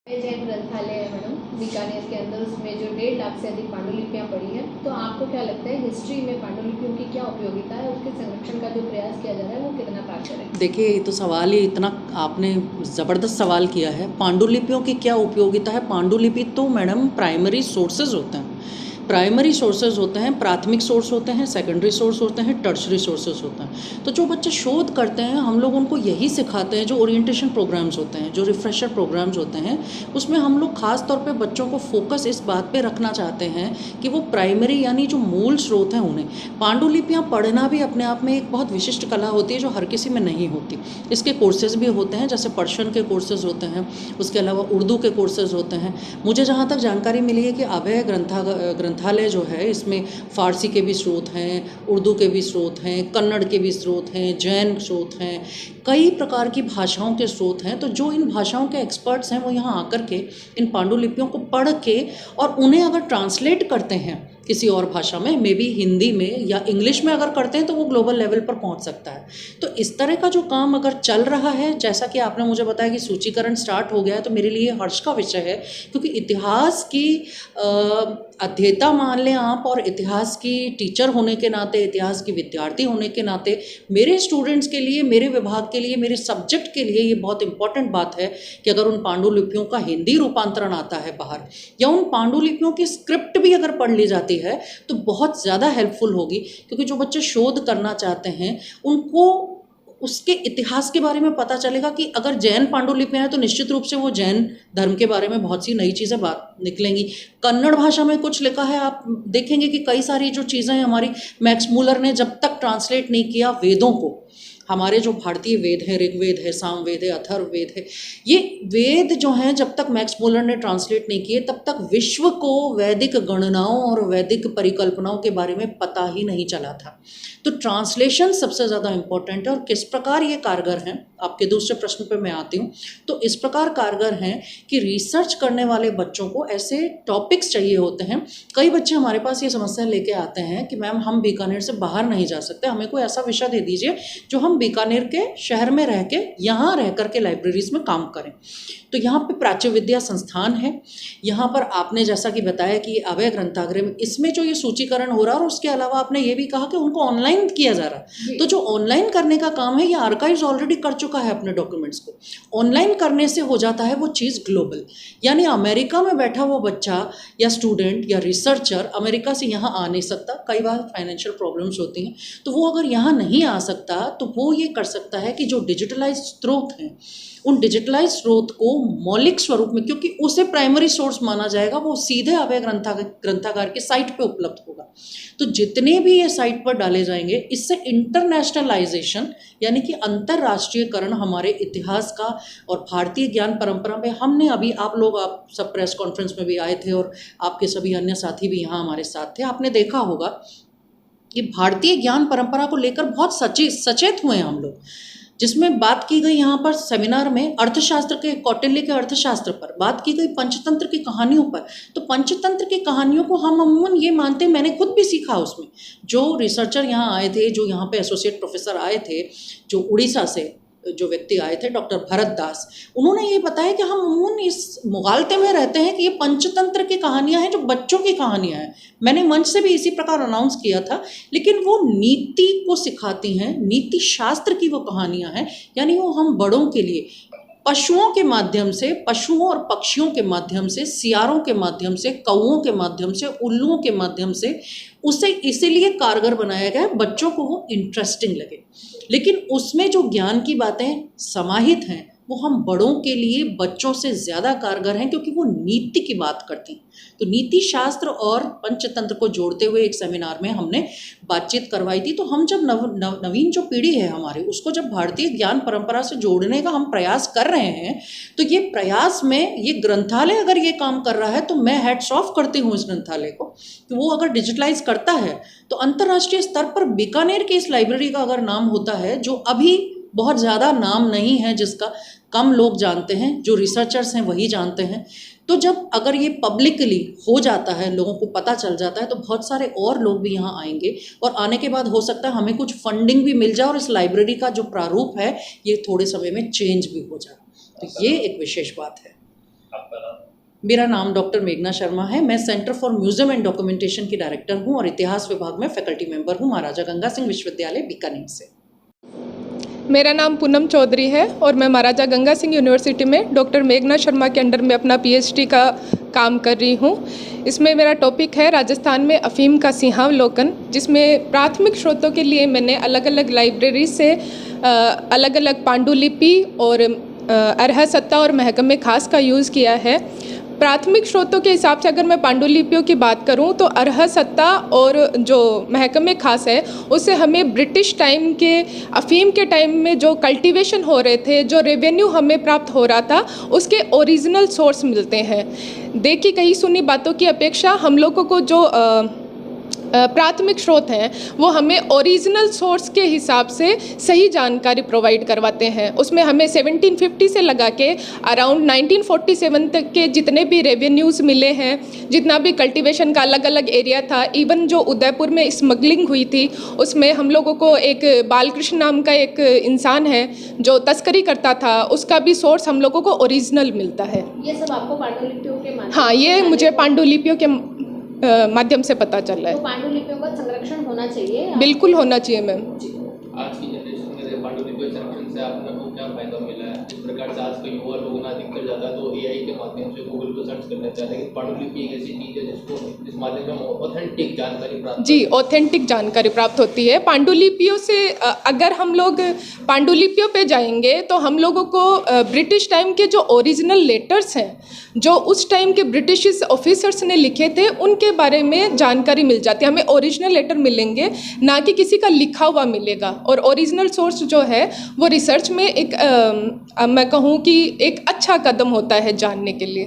जैन ग्रंथालय है मैडम बीकानेर के अंदर, उसमें जो 1.5 लाख से अधिक पांडुलिपियाँ पड़ी हैं, तो आपको क्या लगता है हिस्ट्री में पांडुलिपियों की क्या उपयोगिता है, उसके संरक्षण का जो प्रयास किया जा रहा है वो कितना कारगर है? देखिए, ये तो सवाल ही इतना आपने ज़बरदस्त सवाल किया है। पांडुलिपियों की क्या उपयोगिता है? पांडुलिपि तो मैडम प्राइमरी सोर्सेज होते हैं। प्राइमरी सोर्सेज होते हैं, प्राथमिक सोर्स होते हैं, सेकेंडरी सोर्स होते हैं, टर्शरी सोर्सेज होते हैं। तो जो बच्चे शोध करते हैं, हम लोग उनको यही सिखाते हैं। जो ओरिएंटेशन प्रोग्राम्स होते हैं, जो रिफ्रेशर प्रोग्राम्स होते हैं, उसमें हम लोग ख़ास तौर पे बच्चों को फोकस इस बात पे रखना चाहते हैं कि वो प्राइमरी यानी जो मूल स्रोत हैं उन्हें। पांडुलिपियाँ पढ़ना भी अपने आप में एक बहुत विशिष्ट कला होती है जो हर किसी में नहीं होती। इसके कोर्सेज भी होते हैं, जैसे पर्शियन के कोर्सेज होते हैं, उसके अलावा उर्दू के कोर्सेज होते हैं। मुझे जहाँ तक जानकारी मिली है कि अभय ग्रंथालय जो है, इसमें फ़ारसी के भी स्रोत हैं, उर्दू के भी स्रोत हैं, कन्नड़ के भी स्रोत हैं, जैन स्रोत हैं, कई प्रकार की भाषाओं के स्रोत हैं। तो जो इन भाषाओं के एक्सपर्ट्स हैं वो यहाँ आकर के इन पांडुलिपियों को पढ़ के और उन्हें अगर ट्रांसलेट करते हैं किसी और भाषा में, मे बी हिंदी में या इंग्लिश में अगर करते हैं, तो वो ग्लोबल लेवल पर पहुंच सकता है। तो इस तरह का जो काम अगर चल रहा है, जैसा कि आपने मुझे बताया कि सूचीकरण स्टार्ट हो गया है, तो मेरे लिए हर्ष का विषय है। क्योंकि इतिहास की अध्येता मान लें आप, और इतिहास की टीचर होने के नाते, इतिहास की विद्यार्थी होने के नाते, मेरे स्टूडेंट्स के लिए, मेरे विभाग के लिए, मेरे सब्जेक्ट के लिए ये बहुत इंपॉर्टेंट बात है कि अगर उन पांडुलिपियों का हिंदी रूपांतरण आता है बाहर, या उन पांडुलिपियों की स्क्रिप्ट भी अगर पढ़ ली जाती है, तो बहुत ज़्यादा हेल्पफुल होगी। क्योंकि जो बच्चे शोध करना चाहते हैं उनको उसके इतिहास के बारे में पता चलेगा कि अगर जैन पांडुलिपियाँ हैं तो निश्चित रूप से वो जैन धर्म के बारे में बहुत सी नई चीज़ें बात निकलेंगी। कन्नड़ भाषा में कुछ लिखा है, आप देखेंगे कि कई सारी जो चीज़ें हमारी मैक्स मूलर ने जब तक ट्रांसलेट नहीं किया वेदों को, हमारे जो भारतीय वेद हैं, ऋग्वेद है, सामवेद है, अथर्ववेद है, ये वेद जो हैं जब तक मैक्स मूलर ने ट्रांसलेट नहीं किए, तब तक विश्व को वैदिक गणनाओं और वैदिक परिकल्पनाओं के बारे में पता ही नहीं चला था। तो ट्रांसलेशन सबसे ज़्यादा इम्पोर्टेंट है। और किस प्रकार ये कारगर हैं, आपके दूसरे प्रश्न पे मैं आती हूँ। तो इस प्रकार कारगर हैं कि रिसर्च करने वाले बच्चों को ऐसे टॉपिक्स चाहिए होते हैं। कई बच्चे हमारे पास ये समस्या लेके आते हैं कि मैम हम बीकानेर से बाहर नहीं जा सकते, हमें कोई ऐसा विषय दे दीजिए जो हम बीकानेर के शहर में रह के, यहाँ रह कर के लाइब्रेरीज में काम करें। तो यहाँ पे प्राच्य विद्या संस्थान है। यहाँ पर आपने जैसा कि बताया कि अभय ग्रंथालय में, इसमें जो ये सूचीकरण हो रहा है, और उसके अलावा आपने ये भी कहा कि उनको ऑनलाइन किया जा रहा है। तो जो ऑनलाइन करने का काम है, ये आर्काइव्स ऑलरेडी कर चुका है अपने डॉक्यूमेंट्स को। ऑनलाइन करने से हो जाता है वो चीज़ ग्लोबल। यानी अमेरिका में बैठा वो बच्चा या स्टूडेंट या रिसर्चर अमेरिका से यहाँ आ नहीं सकता, कई बार फाइनेंशियल प्रॉब्लम्स होती हैं, तो वो अगर यहाँ नहीं आ सकता तो वो ये कर सकता है कि जो डिजिटलाइज स्रोत हैं, उन डिजिटलाइज स्रोत को मौलिक स्वरूप में, क्योंकि उसे प्राइमरी सोर्स माना जाएगा, वो सीधे अभय ग्रंथागार की साइट पे उपलब्ध होगा। तो जितने भी ये साइट पर डाले जाएंगे, इससे इंटरनेशनलाइजेशन यानी कि अंतर्राष्ट्रीयकरण हमारे इतिहास का और भारतीय ज्ञान परंपरा में, हमने अभी, आप सब प्रेस कॉन्फ्रेंस में भी आए थे और आपके सभी अन्य साथी भी यहाँ हमारे साथ थे, आपने देखा होगा कि भारतीय ज्ञान परंपरा को लेकर बहुत सचेत हुए हैं हम लोग। जिसमें बात की गई यहाँ पर सेमिनार में अर्थशास्त्र के, कौटिल्य के अर्थशास्त्र पर बात की गई, पंचतंत्र की कहानियों पर। तो पंचतंत्र की कहानियों को हम अमूमन ये मानते हैं, मैंने खुद भी सीखा उसमें। जो रिसर्चर यहाँ आए थे, जो यहाँ पे एसोसिएट प्रोफेसर आए थे, जो उड़ीसा से जो व्यक्ति आए थे, डॉक्टर भरत दास, उन्होंने ये बताया कि हम अमूमन इस मुगालते में रहते हैं कि ये पंचतंत्र की कहानियाँ हैं, जो बच्चों की कहानियाँ हैं। मैंने मंच से भी इसी प्रकार अनाउंस किया था, लेकिन वो नीति को सिखाती हैं, नीति शास्त्र की वो कहानियाँ हैं। यानी वो हम बड़ों के लिए पशुओं के माध्यम से, पशुओं और पक्षियों के माध्यम से, सियारों के माध्यम से, कौओं के माध्यम से, उल्लुओं के माध्यम से उसे इसीलिए कारगर बनाया गया है बच्चों को वो इंटरेस्टिंग लगे। लेकिन उसमें जो ज्ञान की बातें समाहित हैं, वो हम बड़ों के लिए बच्चों से ज़्यादा कारगर हैं, क्योंकि वो नीति की बात करती हैं। तो नीति शास्त्र और पंचतंत्र को जोड़ते हुए एक सेमिनार में हमने बातचीत करवाई थी। तो हम जब नवीन जो पीढ़ी है हमारी, उसको जब भारतीय ज्ञान परंपरा से जोड़ने का हम प्रयास कर रहे हैं, तो ये प्रयास में ये ग्रंथालय अगर ये काम कर रहा है, तो मैं हैट्स ऑफ करती हूँ इस ग्रंथालय को कि वो अगर डिजिटलाइज करता है, तो अंतर्राष्ट्रीय स्तर पर बीकानेर की इस लाइब्रेरी का अगर नाम होता है, जो अभी बहुत ज़्यादा नाम नहीं है, जिसका कम लोग जानते हैं, जो रिसर्चर्स हैं वही जानते हैं, तो जब अगर ये पब्लिकली हो जाता है, लोगों को पता चल जाता है, तो बहुत सारे और लोग भी यहाँ आएंगे। और आने के बाद हो सकता है हमें कुछ फंडिंग भी मिल जाए और इस लाइब्रेरी का जो प्रारूप है ये थोड़े समय में चेंज भी हो जाए। तो ये एक विशेष बात है। मेरा नाम डॉक्टर मेघना शर्मा है। मैं centre for museum and documentation की डायरेक्टर हूँ और इतिहास विभाग में फैकल्टी मेंबर हूँ महाराजा गंगा सिंह विश्वविद्यालय बीकानेर से। मेरा नाम पूनम चौधरी है और मैं महाराजा गंगा सिंह यूनिवर्सिटी में डॉक्टर मेघना शर्मा के अंडर में अपना पीएचडी का काम कर रही हूँ। इसमें मेरा टॉपिक है राजस्थान में अफीम का सिंहावलोकन, जिसमें प्राथमिक स्रोतों के लिए मैंने अलग अलग लाइब्रेरी से अलग अलग पांडुलिपि और अरहा सत्ता और महकमे खास का यूज़ किया है। प्राथमिक स्रोतों के हिसाब से अगर मैं पांडुलिपियों की बात करूं तो अरहा सत्ता और जो महकमे खास है उससे हमें ब्रिटिश टाइम के अफीम के टाइम में जो कल्टीवेशन हो रहे थे, जो रेवेन्यू हमें प्राप्त हो रहा था, उसके ओरिजिनल सोर्स मिलते हैं। देखी कही सुनी बातों की अपेक्षा हम लोगों को जो प्राथमिक स्रोत हैं वो हमें ओरिजिनल सोर्स के हिसाब से सही जानकारी प्रोवाइड करवाते हैं। उसमें हमें 1750 से लगा के अराउंड 1947 तक के जितने भी रेवेन्यूज़ मिले हैं, जितना भी कल्टीवेशन का अलग अलग एरिया था, इवन जो उदयपुर में स्मगलिंग हुई थी उसमें हम लोगों को एक बालकृष्ण नाम का एक इंसान है जो तस्करी करता था, उसका भी सोर्स हम लोगों को ओरिजिनल मिलता है। ये सब आपको पांडुलिपियों के माध्यम हाँ, ये मुझे पांडुलिपियों के माध्यम से पता चल रहा है। तो पांडुलिपियों का संरक्षण होना चाहिए। बिल्कुल होना चाहिए मैम। आज की जनरेशन में पांडुलिपि संरक्षण से आपको क्या फायदा मिला है? जिस प्रकार से आज का युवा लोग ना दिक्कत जाता है तो एआई के माध्यम से गूगल पर सर्च कर लेते हैं, लेकिन पांडुलिपि एक ऐसी चीज़ है जिस माध्यम से हम ऑथेंटिक जानकारी प्राप्त जी ऑथेंटिक जानकारी प्राप्त होती है पांडुलिपियों से। अगर हम लोग पांडुलिपियों पे जाएंगे तो हम लोगों को ब्रिटिश टाइम के जो ओरिजिनल लेटर्स हैं, जो उस टाइम के ब्रिटिश ऑफिसर्स ने लिखे थे, उनके बारे में जानकारी मिल जाती है। हमें ओरिजिनल लेटर मिलेंगे, ना कि किसी का लिखा हुआ मिलेगा। और ओरिजिनल सोर्स जो है वो रिसर्च में एक मैं कहूँ कि एक अच्छा कदम होता है जानने के लिए।